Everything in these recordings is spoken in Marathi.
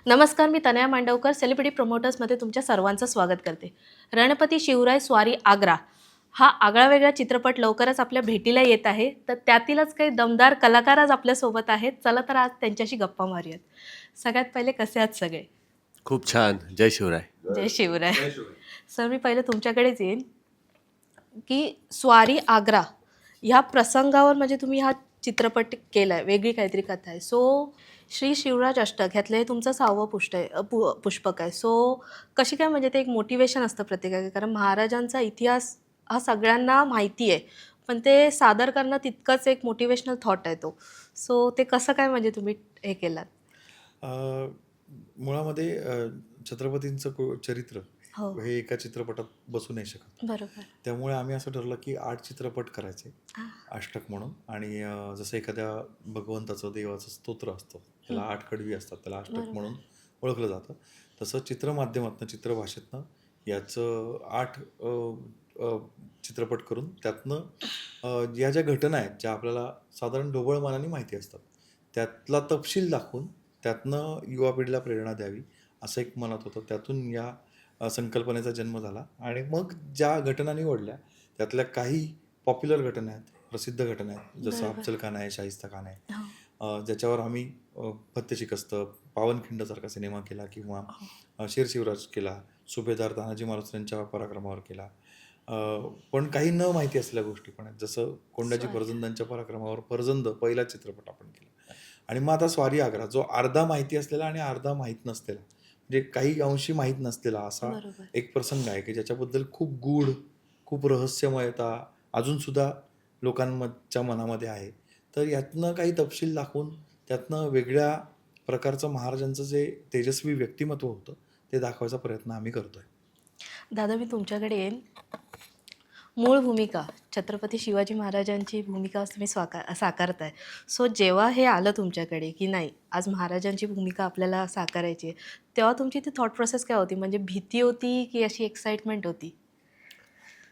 नमस्कार, मी तनया मांडवकर सेलिब्रिटी प्रमोटर्समध्ये तुमच्या सर्वांचं स्वागत करते. रणपती शिवराय स्वारी आग्रा हा आगळावेगळा चित्रपट लवकरच आपल्या भेटीला येत आहे. तर त्यातीलच काही दमदार कलाकार आज आपल्यासोबत आहेत. चला तर आज त्यांच्याशी गप्पा मारूयात. सगळ्यात पहिले कसे आहात सगळे? खूप छान. जय शिवराय. जय शिवराय. सर, मी पहिले तुमच्याकडेच येईन की स्वारी आग्रा ह्या प्रसंगावर म्हणजे तुम्ही हा चित्रपट केलाय, वेगळी काहीतरी कथा आहे. सो श्री शिवराज अष्टक ह्यातलं हे तुमचं 6वं पुष्पक आहे. सो कशी काय म्हणजे ते एक मोटिवेशन असतं प्रत्येकाला, कारण महाराजांचा इतिहास हा सगळ्यांना माहिती आहे, पण ते सादर करणं तितकंच एक मोटिवेशनल थॉट आहे तो. सो ते कसं काय म्हणजे तुम्ही हे केलात? अ, मुळामध्ये छत्रपतींचं चरित्र हो, हे एका चित्रपटात बसू नाही शकत. बरोबर. त्यामुळे आम्ही असं ठरलं की 8 चित्रपट करायचे हां. अष्टक म्हणून. आणि जसं एखाद्या भगवंताचं देवाचं स्तोत्र असतं, त्याला 8 कडवी असतात, त्याला अष्टक बरोबर. म्हणून ओळखलं जातं. तसं चित्रमाध्यमातनं चित्रभाषेतनं याचं 8 चित्रपट करून त्यातनं या ज्या घटना आहेत ज्या आपल्याला साधारण ढोबळमानाने माहिती असतात त्यातला तपशील दाखवून त्यातनं युवा पिढीला प्रेरणा द्यावी असं एक मनात होतं. त्यातून या संकल्पनेचा जन्म झाला. आणि मग ज्या घटना निवडल्या त्यातल्या काही पॉप्युलर घटना आहेत, प्रसिद्ध घटना आहेत, जसं बरोबर. अफजल खान आहे, शाहिस्ता खान आहे, हो, ज्याच्यावर आम्ही फत्ते शिकस्त, पावनखिंडसारखा सिनेमा केला, किंवा हो. शेर शिवराज केला, सुभेदार तानाजी मालुसरेंच्या पराक्रमावर केला. पण काही न माहिती असलेल्या गोष्टी पण आहेत, जसं कोंडाजी स्वारी. फर्जंदांच्या पराक्रमावर फर्जंद पहिला चित्रपट आपण केला. आणि मग आता स्वारी आग्रा, जो अर्धा माहिती असलेला आणि अर्धा माहीत नसलेला, म्हणजे काही अंशी माहीत नसलेला असा बरोबर. एक प्रसंग आहे की ज्याच्याबद्दल खूप गूढ, खूप रहस्यमयता अजूनसुद्धा लोकांच्या मनामध्ये आहे. तर यातनं काही तपशील दाखवून त्यातनं वेगळ्या प्रकारचं महाराजांचं जे तेजस्वी व्यक्तिमत्व होतं ते दाखवायचा प्रयत्न आम्ही करतोय. दादा, मी तुमच्याकडे येईन. मूळ भूमिका छत्रपती शिवाजी महाराजांची भूमिका तुम्ही साकारताय. सो जेव्हा हे आलं तुमच्याकडे की नाही, आज महाराजांची भूमिका आपल्याला साकारायची आहे, तेव्हा तुमची ती थॉट प्रोसेस काय होती? म्हणजे भीती होती की अशी एक्साइटमेंट होती?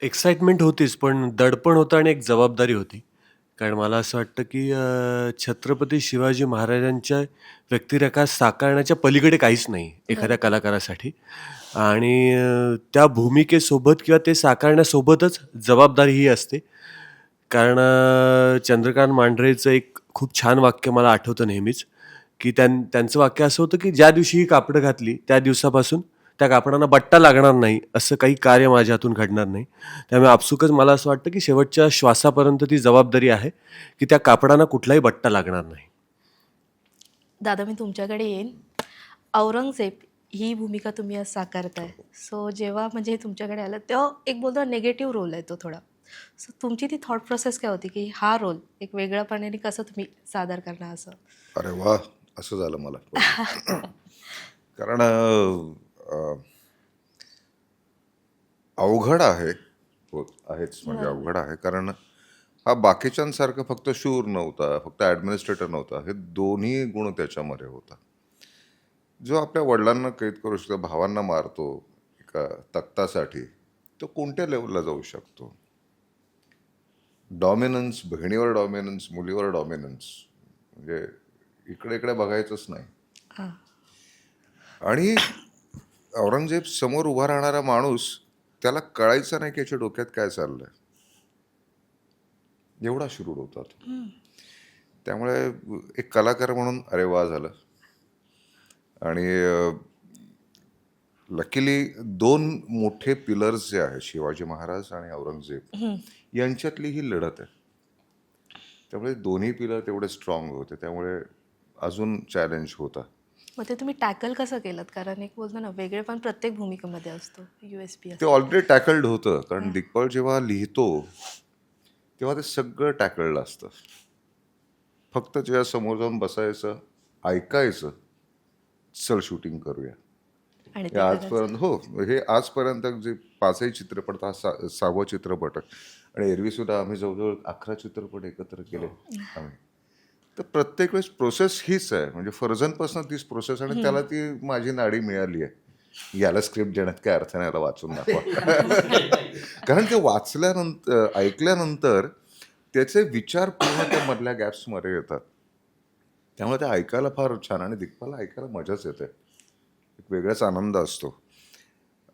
एक्साइटमेंट होतीच, पण दडपण होतं आणि एक जबाबदारी होती. कारण मला असं वाटतं, की छत्रपती शिवाजी महाराजांच्या व्यक्तिरेखा साकारण्याच्या पलीकडे काहीच नाही एखाद्या बरोबर. कलाकारासाठी. आणि त्या भूमिकेसोबत किंवा ते साकारण्यासोबतच जबाबदारीही असते. कारण चंद्रकांत मांढरेचं एक खूप छान वाक्य मला आठवतं नेहमीच, की त्यांचं वाक्य असं होतं, की ज्या दिवशी ही कापडं घातली त्या दिवसापासून त्या कापडांना बट्टा लागणार नाही, असं काही कार्य माझ्या हातून घडणार नाही. त्यामुळे आपसुकच मला असं वाटतं, की शेवटच्या श्वासापर्यंत ती जबाबदारी आहे, की त्या कापडांना कुठलाही बट्टा लागणार नाही. दादा, मी तुमच्याकडे येईन. औरंगजेब ही भूमिका तुम्ही आज साकारताय. सो जेव्हा म्हणजे हे तुमच्याकडे आलं तेव्हा एक बोलतो निगेटिव्ह रोल आहे तो थोडा. सो तुमची ती थॉट प्रोसेस काय होती की हा रोल एक वेगळ्यापणाने कसं तुम्ही सादर करणार असं? अरे वा, असं झालं मला पहिलं. कारण अवघड आहे. हो, आहेच, म्हणजे बरोबर. अवघड आहे. कारण हा बाकीच्यांसारखं फक्त शूर नव्हता, फक्त ॲडमिनिस्ट्रेटर नव्हता, हे दोन्ही गुण त्याच्यामध्ये होता. जो आपल्या वडिलांना कैद करू शकतो, भावांना मारतो एका तख्तासाठी, तो कोणत्या लेवलला जाऊ शकतो? डॉमिनन्स, बहिणीवर डॉमिनन्स, मुलीवर डॉमिनन्स, म्हणजे इकडे इकडे बघायचंच नाही. हां. आणि औरंगजेब समोर उभा राहणारा माणूस, त्याला कळायचं नाही की याच्या डोक्यात काय चाललंय, एवढा शुरूड होता तो. त्यामुळे एक कलाकार म्हणून अरे वा झालं. आणि लकीली दोन मोठे पिलर्स जे आहेत, शिवाजी महाराज आणि औरंगजेब, यांच्यातली ही लढत आहे. त्यामुळे दोन्ही पिलर तेवढे स्ट्रॉंग होते, त्यामुळे अजून चॅलेंज होता. मग ते तुम्ही टॅकल कसं केलं? कारण एक बोलतो ना, वेगळेपण प्रत्येक भूमिकेमध्ये असतो. USP ते असतं. ऑलरेडी टॅकल्ड होतं, कारण दिग्पाळ जेव्हा लिहितो तेव्हा ते सगळं टॅकल्ड असतं. फक्त जेव्हा समोर जाऊन बसायचं, ऐकायचं, चल शूटिंग करूया. आणि हे ते करायचं. आजपर्यंत, हो, हे आजपर्यंत जे 5ही चित्रपट, हा 6वा चित्रपट आहे. आणि एरवी सुद्धा आम्ही जवळजवळ 11 चित्रपट एकत्र केले आम्ही. तर प्रत्येक वेळेस प्रोसेस हीच आहे, म्हणजे फर्जनपासून तीच प्रोसेस, आणि त्याला ती माझी नाडी मिळाली आहे. याला स्क्रिप्ट देण्यात काय अर्थ नाही, याला वाचून दाखवा. कारण ते वाचल्यानंतर, ऐकल्यानंतर त्याचे विचार पूर्ण त्या मधल्या गॅप्समध्ये येतात. त्यामुळे ते ऐकायला फार छान, आणि दिग्पाला ऐकायला मजाच येते. वेगळाच आनंद असतो.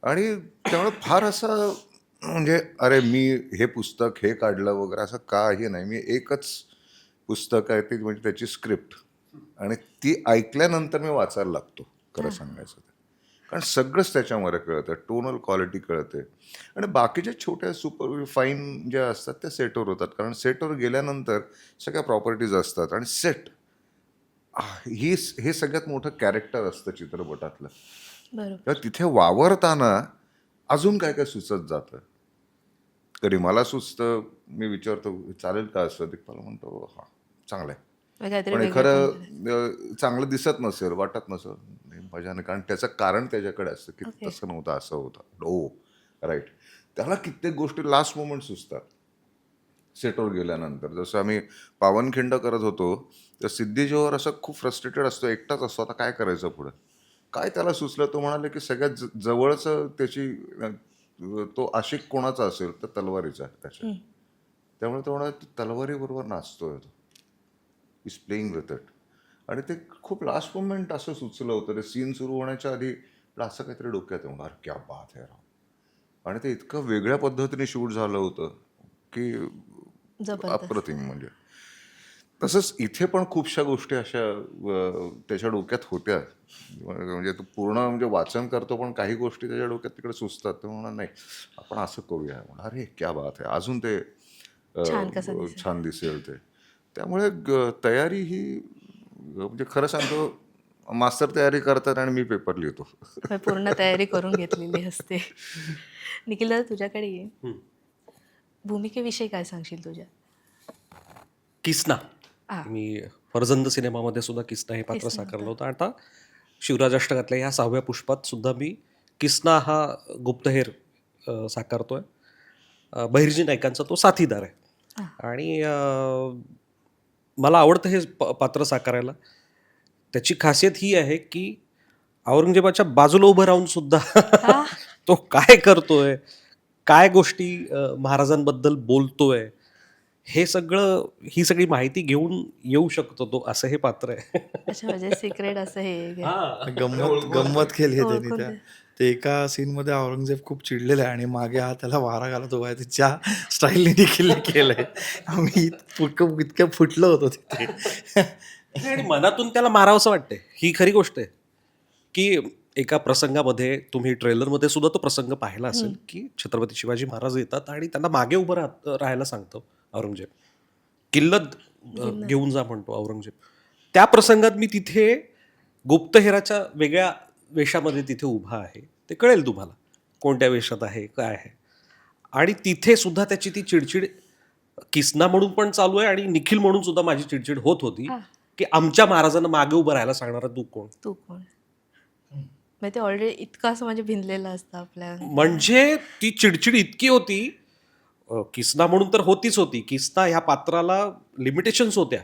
आणि त्यामुळे फार असं म्हणजे अरे मी हे पुस्तक हे काढलं वगैरे असं काही नाही. मी एकच पुस्तक आहे ते म्हणजे त्याची स्क्रिप्ट, आणि ती ऐकल्यानंतर मी वाचायला लागतो खरं सांगायचं तर. कारण सगळंच त्याच्यामध्ये कळतं, टोनल क्वालिटी कळते, आणि बाकीच्या छोट्या सुपर फाईन ज्या असतात त्या सेटवर होतात. कारण सेटवर गेल्यानंतर सगळ्या प्रॉपर्टीज असतात, आणि सेट हे सगळ्यात मोठं कॅरेक्टर असतं चित्रपटातलं. बरोबर. तर तिथे वावरताना अजून काय काय सुचत जातं. कधी मला सुचतं, मी विचारतो चालेल का असं, ते मला म्हणतो हा चांगलं आहे. मग काहीतरी पण हे वेगळं खरं काहीतरी. चांगलं दिसत नसेल, वाटत नसेल, नाही, मजा नाही, कारण त्याचं कारण त्याच्याकडे असतं की ओके. तसं नव्हतं असं होतं. ओ राईट. त्याला कित्येक गोष्टी लास्ट मोमेंट सुचतात सेटवर गेल्यानंतर. जसं आम्ही पावनखिंड करत होतो, तर सिद्धी जोहर असं खूप फ्रस्ट्रेटेड असतो, एकटाच असतो, आता काय करायचं पुढं. काय त्याला सुचलं, तो म्हणाले की सगळ्यात जवळचं त्याची तो आशिक कोणाचा असेल तर तलवारीचा त्याच्या. त्यामुळे तो म्हणाला तलवारीबरोबर नाचतोय तो, इज प्लेईंग विथ इट. आणि ते खूप लास्ट मोमेंट असं सुचलं होतं, ते सीन सुरू होण्याच्या आधी असं काहीतरी डोक्यात येऊन, अरे क्या बात आहे राव. आणि ते इतकं वेगळ्या पद्धतीने शूट झालं होतं की जबरदस्त. अप्रतिम. म्हणजे तसंच इथे पण खूपशा गोष्टी अशा त्याच्या डोक्यात होत्या. म्हणजे तो पूर्ण म्हणजे वाचन करतो, पण काही गोष्टी त्याच्या डोक्यात तिकडे सुचतात. तो म्हणा नाही आपण असं करूया, म्हणा अरे क्या बात आहे, अजून ते छान कसं दिसेल. छान दिसेल ते. त्यामुळे तयारी ही म्हणजे खरं सांगतो, मास्तर तयारी करतात आणि मी पेपर लिहितो. मग पूर्ण तयारी करून घेतलेली असते. निखिल दादा तुझ्याकडे ये. भूमिकेविषयी काय सांगशील तुझ्या? किसना. हा. मी फर्जंद सिनेमामध्ये सुद्धा किसना हे पात्र किसना साकारलं होतं. होतं. आता शिवराज अष्टकातल्या ह्या 6व्या पुष्पात सुद्धा मी किसना हा गुप्तहेर साकारतोय. बहिर्जी नाईकांचा तो साथीदार आहे. आणि मला आवडतं हे पात्र साकारायला. त्याची खासियत ही आहे की औरंगजेबाच्या बाजूला उभं राहून सुद्धा हा. तो काय करतोय, काय गोष्टी महाराजांबद्दल बोलतोय, हे सगळं, ही सगळी माहिती घेऊन येऊ शकतो तो, असं हे पात्र आहे. अच्छा, म्हणजे सिक्रेट असं हे काय? गंमत केली आहे त्यांनी ओळखून त्या. ते. ते एका सीनमध्ये औरंगजेब खूप चिडलेला आहे आणि मागे हा त्याला वारा घालत उभा आहे. त्याच्या स्टाईलने देखील केलंय. आम्ही इतकं फुटलो होतो तिथे. आणि मनातून त्याला मारावंसं वाटतंय, ही खरी गोष्ट आहे. की एका प्रसंगामध्ये, तुम्ही ट्रेलरमध्ये सुद्धा तो प्रसंग पाहिला असेल, की छत्रपती शिवाजी महाराज येतात आणि त्यांना मागे उभं राहायला सांगतो औरंगजेब. किल्लत घेऊन जा म्हणतो औरंगजेब. त्या प्रसंगात मी तिथे गुप्तहेराच्या वेगळ्या वेशामध्ये तिथे उभा आहे. ते कळेल तुम्हाला कोणत्या वेशात आहे, काय आहे. आणि तिथे सुद्धा त्याची ती चिडचिड किसना म्हणून पण चालू आहे, आणि निखिल म्हणून सुद्धा माझी चिडचिड होत होती की आमच्या महाराजांना मागे उभं राहायला सांगणारा तू कोण. तू कोण? म्हणजे ते ऑलरेडी इतकं असं म्हणजे भिनलेलं असतं आपल्या. म्हणजे ती चिडचिड इतकी होती. किसना म्हणून तर होतीच होती. किसना ह्या पात्राला लिमिटेशन्स होत्या.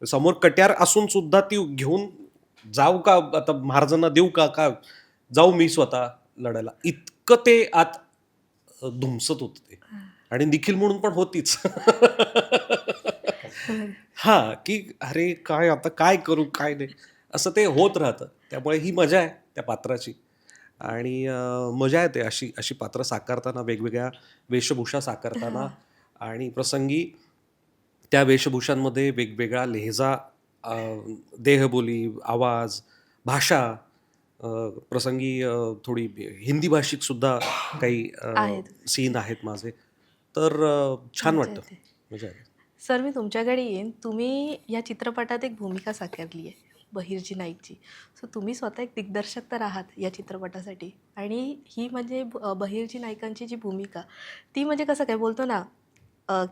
समोर कट्यार असून सुद्धा ती घेऊन जाऊ का, आता महाराजांना देऊ का जाऊ मी स्वतः लढायला, इतकं ते आत धुमसत होत ते. आणि निखिल म्हणून पण होतीच. हा, की अरे काय आता काय करू काय नाही, असं ते होत राहतं. त्यामुळे ही मजा आहे त्या पात्राची. आणि मजा येते अशी अशी पात्र साकारताना, वेगवेगळ्या वेशभूषा साकारताना. आणि प्रसंगी त्या वेशभूषांमध्ये वेगवेगळा लहेजा, देहबोली, आवाज, भाषा, प्रसंगी थोडी हिंदी भाषिक सुद्धा काही सीन आहेत माझे. तर छान वाटतं, मजा आहे. सर, मी तुमच्याकडे येईन. तुम्ही या चित्रपटात एक भूमिका साकारली आहे, बहिर्जी नाईकची. सो तुम्ही स्वतः एक दिग्दर्शक तर आहात या चित्रपटासाठी, आणि ही म्हणजे बहिर्जी नाईकांची जी भूमिका, ती म्हणजे कसं काय बोलतो ना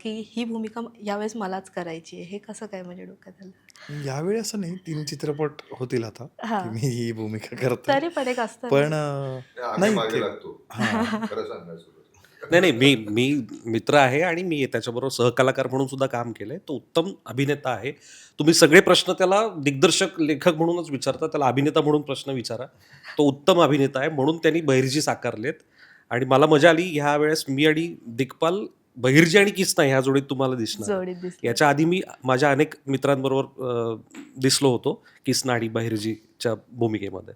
की ही भूमिका यावेळेस मलाच करायची आहे, हे कसं काय म्हणजे डोक्यात आलं? यावेळी असं नाही, 3 चित्रपट होतील आता की मी ही भूमिका करतो. तरी पण एक असतं ना. पण नाही मागे लागतो खरं सांगायचं. नाही, मी मित्र आहे आणि मी त्याच्याबरोबर सहकलाकार म्हणून सुद्धा काम केलंय. तो उत्तम अभिनेता आहे. तुम्ही सगळे प्रश्न त्याला दिग्दर्शक लेखक म्हणूनच विचारता, त्याला अभिनेता म्हणून प्रश्न विचारा. तो उत्तम अभिनेता आहे, म्हणून त्यांनी बहिर्जी साकारलेत. आणि मला मजा आली ह्या वेळेस. मी आणि दिग्पाल बहिर्जी आणि किसना ह्या जोडीत तुम्हाला दिसणार. जोडीत दिसली. याच्या आधी मी माझ्या अनेक मित्रांबरोबर दिसलो होतो किसना आणि बहिर्जीच्या भूमिकेमध्ये.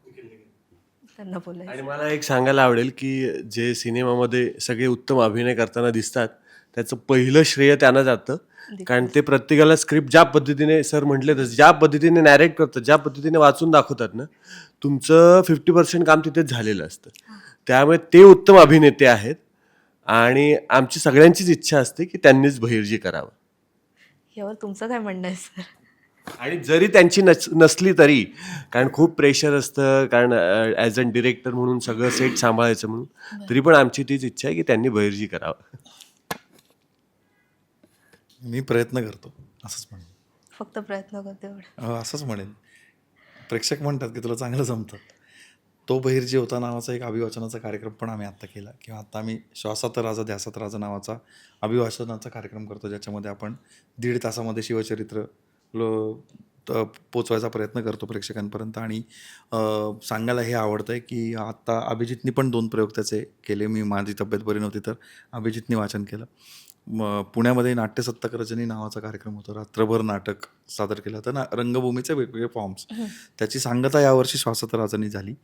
त्यांना बोलायचं. आणि मला एक सांगायला आवडेल की जे सिनेमामध्ये सगळे उत्तम अभिनय करताना दिसतात त्याचं पहिलं श्रेय त्यांना जातं, कारण ते प्रत्येकाला स्क्रिप्ट ज्या पद्धतीने सर म्हटले तसं ज्या पद्धतीने नॅरेट करतात, ज्या पद्धतीने वाचून दाखवतात ना, तुमचं 50% काम तिथेच झालेलं असतं. त्यामुळे ते उत्तम अभिनेते आहेत आणि आमची सगळ्यांचीच इच्छा असते की त्यांनीच बहिर्जी करावं. यावर तुमचं काय म्हणणं आहे सर? आणि जरी त्यांची नसली तरी, कारण खूप प्रेशर असतं, कारण ॲज अ डिरेक्टर म्हणून सगळं सेट सांभाळायचं म्हणून, तरी पण आमची तीच इच्छा आहे की त्यांनी बहिर्जी करावं. मी प्रयत्न करतो असंच म्हणेन. फक्त प्रयत्न करते एवढं. असंच म्हणेन. प्रेक्षक म्हणतात की तुला चांगलं जमतं. तो बहिर्जी होता नावाचा एक अभिवाचनाचा कार्यक्रम पण आम्ही आत्ता केला, किंवा आता आम्ही श्वासात राजा ध्यासात राजा नावाचा अभिवाचनाचा कार्यक्रम करतो, ज्याच्यामध्ये आपण 1.5 तासामध्ये शिवचरित्र पोचवायचा प्रयत्न करतो प्रेक्षकांपर्यंत. आणि सांगायला हे आवडतं आहे की आत्ता अभिजितनी पण 2 प्रयोग त्याचे केले. मी माझी तब्येत बरी नव्हती तर अभिजितनी वाचन केलं. पुण्यामध्ये नाट्यसत्ताक रजनी नावाचा कार्यक्रम होता, रात्रभर नाटक सादर केलं होतं ना, रंगभूमीचे वेगवेगळे फॉर्म्स. त्याची सांगता यावर्षी श्वासात राजांनी झाली.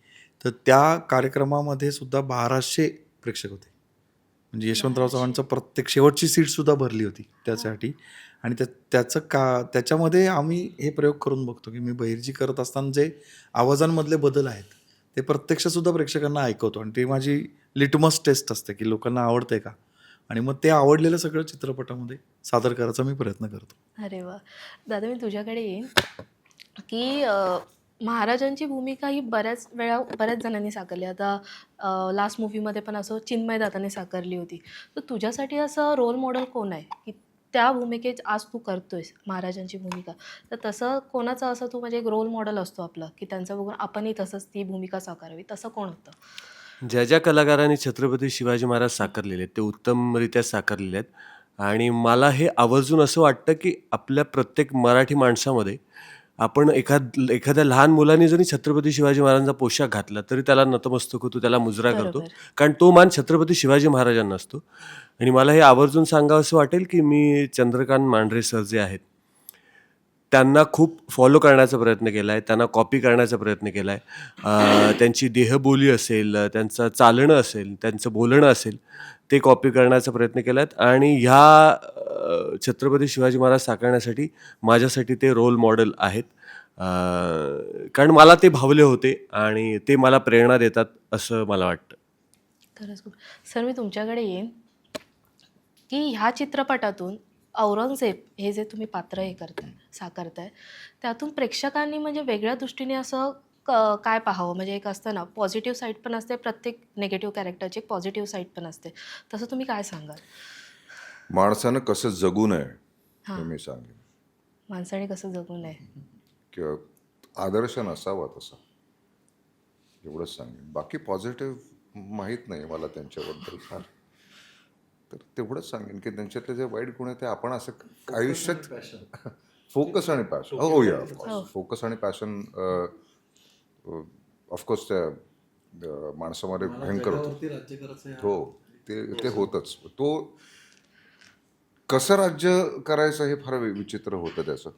तर त्या कार्यक्रमामध्ये सुद्धा 1200 प्रेक्षक होते. म्हणजे यशवंतराव चव्हाणचं प्रत्येक शेवटची सीटसुद्धा भरली होती त्यासाठी. आणि त्याच्यामध्ये आम्ही हे प्रयोग करून बघतो की मी बहिर्जी करत असताना जे आवाजांमधले बदल आहेत ते प्रत्यक्षसुद्धा प्रेक्षकांना ऐकवतो. आणि ती माझी लिटमस टेस्ट असते की लोकांना आवडतंय का, आणि मग ते आवडलेलं सगळं चित्रपटामध्ये सादर करायचा मी प्रयत्न करतो. अरे वा. दादा मी तुझ्याकडे येईन की महाराजांची भूमिका ही बऱ्याच वेळा बऱ्याच जणांनी साकारली. आता लास्ट मूवीमध्ये पण असं चिन्मय दादाने साकारली होती. तर तुझ्यासाठी असं रोल मॉडेल कोण आहे की त्या भूमिकेत आज तू करतोयस महाराजांची भूमिका, तर तसं कोणाचं असं तू म्हणजे एक रोल मॉडेल असतो आपलं की त्यांचं बघून आपणही तसंच ती भूमिका साकारावी, तसं कोण होतं? ज्या ज्या कलाकारांनी छत्रपती शिवाजी महाराज साकारलेले आहेत ते उत्तमरित्या साकारलेले आहेत. आणि मला हे आवर्जून असं वाटतं की आपल्या प्रत्येक मराठी माणसामध्ये आपण एखाद्या लहान मुलाने जरी छत्रपती शिवाजी महाराजांचा पोशाख घातला तरी त्याला नतमस्तक होतो, त्याला मुजरा करतो, बरोबर. कारण तो मान छत्रपती शिवाजी महाराजांना असतो. आणि मला हे आवर्जून सांगावं असं वाटेल की मी चंद्रकांत मांढरे सर जे आहेत त्यांना खूप फॉलो करण्याचा प्रयत्न केला आहे, त्यांना कॉपी करण्याचा प्रयत्न केला आहे. त्यांची देहबोली असेल, त्यांचं चालणं असेल, त्यांचं बोलणं असेल, ते कॉपी करण्याचा प्रयत्न केला आहे. आणि ह्या छत्रपती शिवाजी महाराज साकारण्यासाठी माझ्यासाठी ते रोल मॉडेल आहेत. कारण मला ते भावले होते आणि ते मला प्रेरणा देतात असं मला वाटतं. खरंच खूप. सर मी तुमच्याकडे येईन की ह्या चित्रपटातून औरंगजेब हे जे तुम्ही पात्र हे साकारताय, त्यातून प्रेक्षकांनी म्हणजे वेगळ्या दृष्टीने असं काय पाहावं? म्हणजे एक असतं ना पॉझिटिव्ह साईड पण असते, प्रत्येक निगेटिव्ह कॅरेक्टरची एक पॉझिटिव्ह साईड पण असते, तसं तुम्ही काय सांगाल? माणसानं कसं जगू नये हे मी सांगेन, माणसाने कसं जगू नये? किंवा आदर्श नसावा तसा, एवढंच सांगेन. बाकी पॉझिटिव्ह माहीत नाही मला त्यांच्याबद्दल फार, तर तेवढंच सांगेन की त्यांच्यातले जे वाईट गुण आहे ते आपण असं आयुष्यात फोकस आणि पॅशन, हो या ऑफकोर्स फोकस आणि पॅशन ऑफकोर्स त्या माणसामध्ये भयंकर होतं. हो, ते होतच. तो कसं राज्य करायचं हे फार विचित्र होतं त्याचं,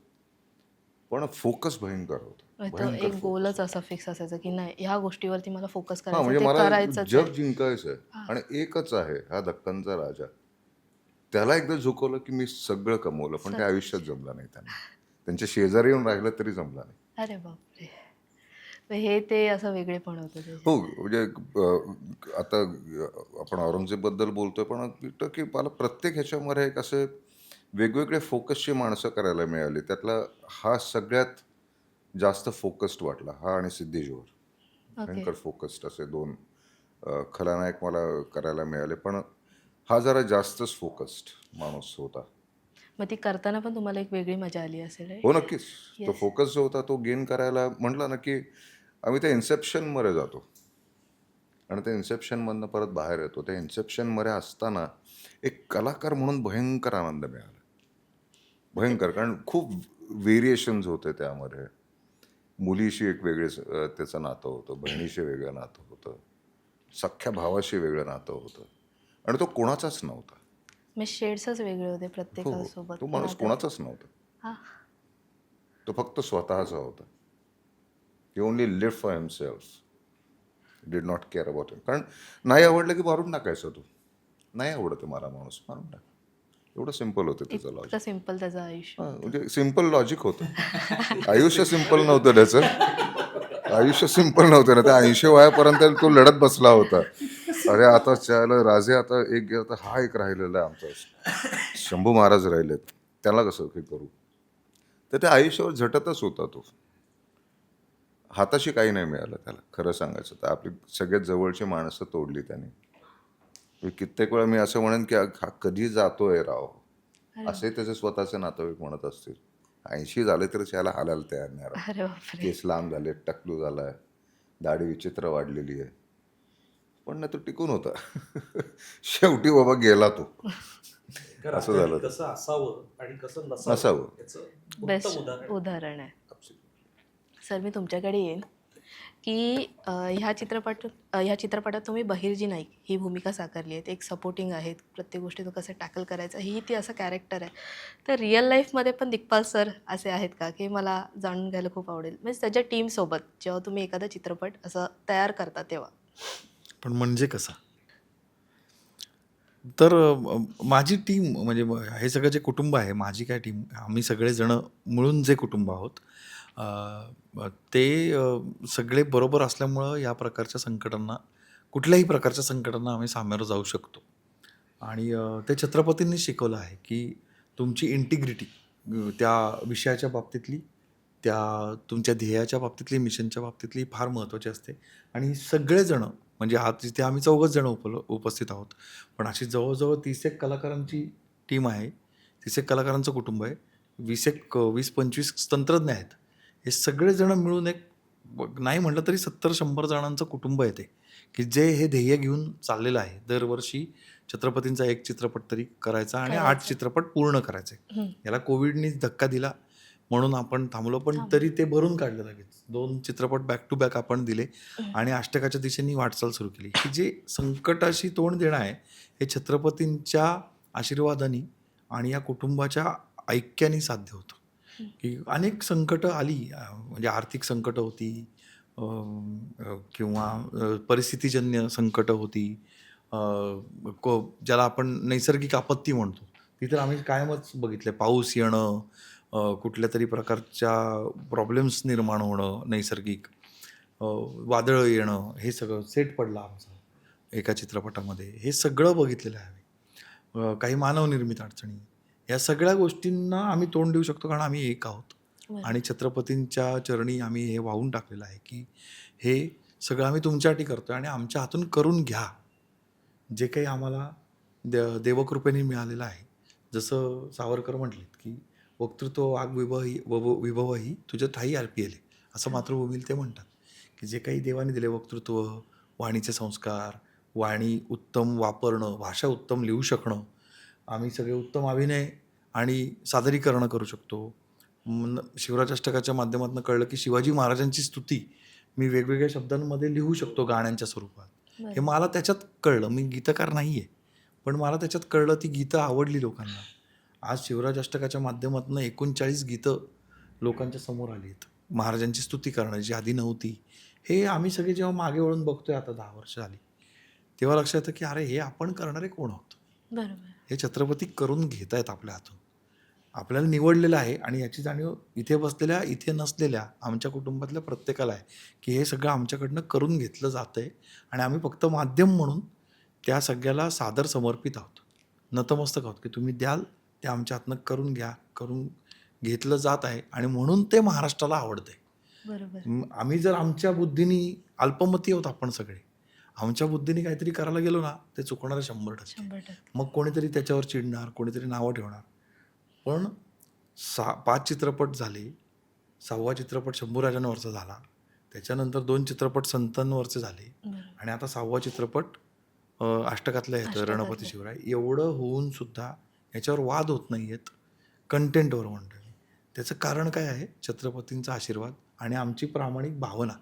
पण फोकस भयंकर होतं. तो एक गोलच असा फिक्स असायचा की नाही ह्या गोष्टीवरती मला फोकस हा, करायचं, म्हणजे ते मला करायचंच जग आहे. जिंकायचंय आणि एकच आहे हा दक्कनचा राजा. त्याला एकदा झुकवलं की मी सगळं कमवलं, पण ते आयुष्यात जमलं नाही त्यांना. त्यांच्या शेजारी येऊन राहिलं तरी जमलं नाही. अरे बापरे. तर हे ते असं वेगळेपण होतं ते. हो, म्हणजे आता आपण औरंगजेबबद्दल बोलतोय, पण वाटतं की मला प्रत्येक ह्याच्यामध्ये एक असे वेगवेगळे फोकसची माणसं करायला मिळाली. त्यातला हा सगळ्यात जास्त फोकस्ड वाटला, हा आणि सिद्धेश्वर. भयंकर फोकस्ड असे 2 खलनायक मला करायला मिळाले, पण हा जरा जास्तच फोकस्ड माणूस होता. मग ती करताना पण तुम्हाला एक वेगळी मजा आली असेल right? हो, नक्कीच. तो फोकस जो होता तो गेन करायला म्हटलं ना की आम्ही त्या इन्सेप्शनमध्ये जातो आणि त्या इन्सेप्शनमधनं परत बाहेर येतो. त्या इन्सेप्शनमध्ये असताना एक कलाकार म्हणून भयंकर आनंद मिळाला, भयंकर. कारण खूप व्हेरिएशन्स होते त्यामध्ये. मुलीशी एक वेगळेच त्याचं नातं होतं, बहिणीशी वेगळं नातं होतं, सख्ख्या भावाशी वेगळं नातं होतं, आणि तो कोणाचाच नव्हता. मग शेड्सच वेगळे होते हो, प्रत्येकासोबत. तो माणूस कोणाचाच नव्हता. हा. तो फक्त स्वतःचा होता. He only live for himself. Did not care about him. कारण नाही आवडलं की मारून टाकायचं तू. नाही आवडत मला माणूस, मारून टाक. एवढं सिम्पल होतं त्याचं लॉजिक. इतकं सिम्पल त्याचं आयुष्य. म्हणजे सिम्पल लॉजिक होतं. आयुष्य सिम्पल नव्हतं त्याचं. आयुष्य सिम्पल नव्हतं ना. त्या 80 वयापर्यंत तो लढत बसला होता. अरे आता त्याला राजे आता एक गेला तर हा एक राहिलेला आहे आमचा. शंभू महाराज राहिलेत, त्याला कसं काही करू. तर त्या आयुष्यावर झटतच होता तो. हाताशी काही नाही मिळालं त्याला खरं सांगायचं तर. आपली सगळ्यात जवळची माणसं तोडली त्याने. कित्येक वेळा मी असं म्हणेन की हा कधी जातोय राव, असे त्याचे स्वतःचे नातेवाईक म्हणत असतील. 80 झाले तरी त्याला हालायला तयार नाही राव. अरे बापरे. केस लांब झाले, टकलू झालाय, दाढी विचित्र वाढलेली आहे, पण ना तो टिकून होता. शेवटी बाबा गेला तो. असं झालं. कसं असावं आणि कसं नसावं. याचं बेस्ट उदाहरण आहे. सर मी तुमच्याकडे येईन की ह्या चित्रपटात तुम्ही बहिर्जी नाईक ही भूमिका साकारली आहे. एक सपोर्टिंग आहेत, प्रत्येक गोष्टी तो कसं टॅकल करायचा ही ती असं कॅरेक्टर आहे. तर रिअल लाईफमध्ये पण दिग्पाल सर असे आहेत का की मला जाणून घ्यायला खूप आवडेल. म्हणजे त्याच्या टीमसोबत जेव्हा तुम्ही एखादा चित्रपट असं तयार करता तेव्हा. पण म्हणजे कसा? तर माझी टीम म्हणजे हे सगळं जे कुटुंब आहे, माझी काय टीम, आम्ही सगळेजण मिळून जे कुटुंब आहोत, ते सगळे बरोबर असल्यामुळं या प्रकारच्या संकटांना, कुठल्याही प्रकारच्या संकटांना आम्ही सामोरं जाऊ शकतो. आणि ते छत्रपतींनी शिकवलं आहे की तुमची इंटिग्रिटी त्या विषयाच्या बाबतीतली, त्या तुमच्या ध्येयाच्या बाबतीतली, मिशनच्या बाबतीतली फार महत्त्वाची असते. आणि सगळेजण म्हणजे आज तिथे आम्ही 4घच जण उपस्थित आहोत, पण अशी जवळजवळ 30 कलाकारांची टीम आहे, 30 कलाकारांचं कुटुंब आहे, 20-25 तंत्रज्ञ आहेत. हे सगळेजण मिळून एक नाही म्हटलं तरी 70-100 जणांचं कुटुंब आहे ते, की जे हे ध्येय घेऊन चाललेलं आहे. दरवर्षी छत्रपतींचा एक चित्रपट तरी करायचा आणि 8 चित्रपट पूर्ण करायचे. याला कोविडनी धक्का दिला म्हणून आपण थांबलो, पण तरी ते भरून काढलं लगेच. 2 चित्रपट बॅक टू बॅक आपण दिले आणि अष्टकाच्या दिशेने वाटचाल सुरू केली. की जे संकटाशी तोंड देणं आहे हे छत्रपतींच्या आशीर्वादाने आणि या कुटुंबाच्या ऐक्याने साध्य होतं. की अनेक संकटं आली, म्हणजे आर्थिक संकटं होती, किंवा परिस्थितीजन्य संकटं होती, ज्याला आपण नैसर्गिक आपत्ती म्हणतो, ती तर आम्ही कायमच बघितले. पाऊस येणं, कुठल्या तरी प्रकारच्या प्रॉब्लेम्स निर्माण होणं, नैसर्गिक वादळं येणं, हे सगळं सेट पडला आमचा एका चित्रपटामध्ये. हे सगळं बघितलेलं आहे आम्ही. काही मानवनिर्मित अडचणी, या सगळ्या गोष्टींना आम्ही तोंड देऊ शकतो कारण आम्ही एक आहोत. आणि छत्रपतींच्या चरणी आम्ही हे वाहून टाकलेलं आहे की हे सगळं आम्ही तुमच्यासाठी करतो आणि आमच्या हातून करून घ्या. जे काही आम्हाला देवकृपेने मिळालेलं आहे, जसं सावरकर म्हटलेत की वक्तृत्व वाग विभवही तुझ्या ठाई अर्पिले, असं मातृभूमीला ते म्हणतात. की जे काही देवाने दिले, वक्तृत्व, वाणीचे संस्कार, वाणी उत्तम वापरणं, भाषा उत्तम लिहू शकणं, आम्ही सगळे उत्तम अभिनय आणि सादरीकरण करू शकतो. शिवराज अष्टकाच्या माध्यमातून कळलं की शिवाजी महाराजांची स्तुती मी वेगवेगळ्या शब्दांमध्ये लिहू शकतो गाण्यांच्या स्वरूपात. हे मला त्याच्यात कळलं. मी गीतकार नाही आहे, पण मला त्याच्यात कळलं, ती गीतं आवडली लोकांना. आज शिवराज अष्टकाच्या माध्यमातून 39 गीतं लोकांच्या समोर आली आहेत, महाराजांची स्तुती करण्याची, आधी नव्हती. हे आम्ही सगळे जेव्हा मागे वळून बघतोय, आता 10 वर्ष आली, तेव्हा लक्षात येतं की अरे हे आपण करणारे कोण आहोत. बरोबर. हे छत्रपती करून घेत आहेत आपल्या हातून, आपल्याला निवडलेलं आहे. आणि याची जाणीव इथे बसलेल्या, इथे नसलेल्या आमच्या कुटुंबातल्या प्रत्येकाला आहे की हे सगळं आमच्याकडनं करून घेतलं जातं आहे आणि आम्ही फक्त माध्यम म्हणून त्या सगळ्याला सादर समर्पित आहोत, नतमस्तक आहोत की तुम्ही द्याल ते आमच्या हातनं करून घ्या, करून घेतलं जात आहे आणि म्हणून ते महाराष्ट्राला आवडतंय. बरोबर. आम्ही जर आमच्या बुद्धीने अल्पमती आहोत आपण सगळे, आमच्या बुद्धीने काहीतरी करायला गेलो ना, ते चुकणार 100%. 100%. मग कोणीतरी त्याच्यावर चिडणार, कोणीतरी नावं ठेवणार. पण 5 चित्रपट झाले, 6वा चित्रपट शंभूराजांवरचा झाला, त्याच्यानंतर 2 चित्रपट संतांवरचे झाले आणि आता 6वा चित्रपट अष्टकातला येतं, रणपती शिवराय. एवढं होऊन सुद्धा याच्यावर वाद होत नाही आहेत कंटेंटवर म्हणतो मी. त्याचं कारण काय आहे? छत्रपतींचा आशीर्वाद आणि आमची प्रामाणिक भावना,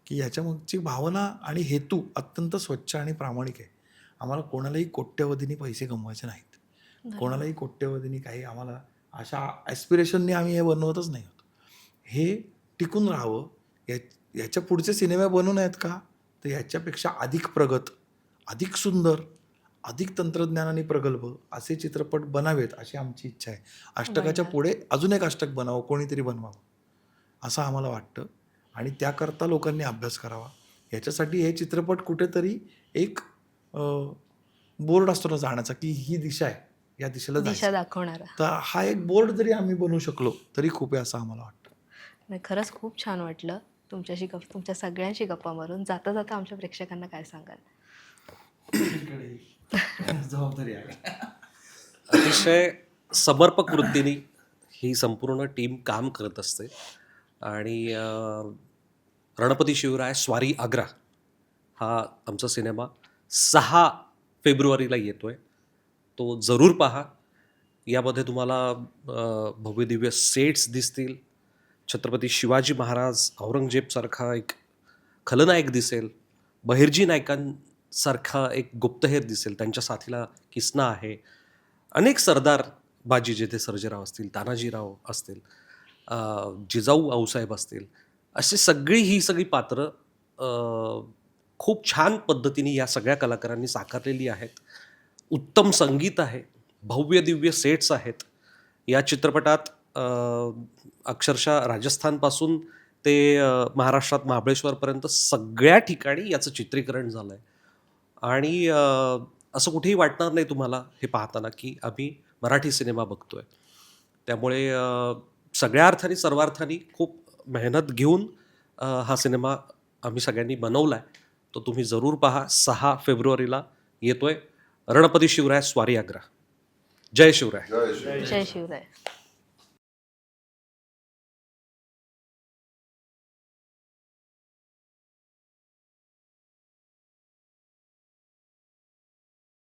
की याच्यामागची भावना आणि हेतू अत्यंत स्वच्छ आणि प्रामाणिक आहे. आम्हाला कोणालाही कोट्यवधीने पैसे कमवायचे नाहीत, कोणालाही कोट्यवधीने काही आम्हाला अशा ॲस्पिरेशनने आम्ही हे बनवतच नाही आहोत. हे टिकून राहावं, याच्या पुढचे सिनेमे बनवून आहेत का? तर ह्याच्यापेक्षा अधिक प्रगत, अधिक सुंदर, अधिक तंत्रज्ञानाने प्रगल्भ असे चित्रपट बनावेत अशी आमची इच्छा आहे. अष्टकाच्या पुढे अजून एक अष्टक बनावं, कोणीतरी बनवावं असं आम्हाला वाटतं आणि त्याकरता लोकांनी अभ्यास करावा. ह्याच्यासाठी हे चित्रपट कुठेतरी एक बोर्ड असतो ना जाण्याचा, की ही दिशा आहे, या दिशेला दिशा जायचं. दाखवणारा. तर हा एक बोर्ड जरी आम्ही बनवू शकलो तरी खूप आहे असं आम्हाला वाटतं. नाही, खरंच खूप छान वाटलं तुमच्याशी तुमच्या सगळ्यांशी गप्पा मारून. जाता जाता आमच्या प्रेक्षकांना काय सांगाल? जबाबदारी आहे. अतिशय समर्पक वृत्तीने ही संपूर्ण टीम काम करत असते आणि रणपती शिवराय स्वारी आग्रा हा आमचा सिनेमा 6 फेब्रुवारीला येतोय. तो जरूर पहा. यामध्ये तुम्हाला भव्यदिव्य सेट्स दिसतील. छत्रपती शिवाजी महाराज औरंगजेबसारखा एक खलनायक दिसेल. बहिर्जी नायकांसारखा एक गुप्तहेर दिसेल. त्यांच्या साथीला किसना आहे. अनेक सरदार बाजी जेथे सर्जेराव असतील, तानाजीराव असतील, जिजाऊ आऊसाहेब असतील, अशी सगळी पात्रं खूप छान पद्धतीने या सगळ्या कलाकारांनी साकारलेली आहेत. उत्तम संगीत आहे, भव्य दिव्य सेट्स आहेत. या चित्रपटात अक्षरशः राजस्थानपासून ते महाराष्ट्रात महाबळेश्वरपर्यंत सगळ्या ठिकाणी याचं चित्रीकरण झालं आहे आणि असं कुठेही वाटणार नाही तुम्हाला हे पाहताना की आम्ही मराठी सिनेमा बघतोय. त्यामुळे सगळ्या अर्थाने सर्वार्थाने खूप मेहनत घेऊन हा सिनेमा आम्ही सगळ्यांनी बनवला आहे. तो तुम्ही जरूर पहा. 6 फेब्रुवारीला येतोय रणपती शिवराय स्वारी आग्रा. जय शिवराय. जय शिवराय.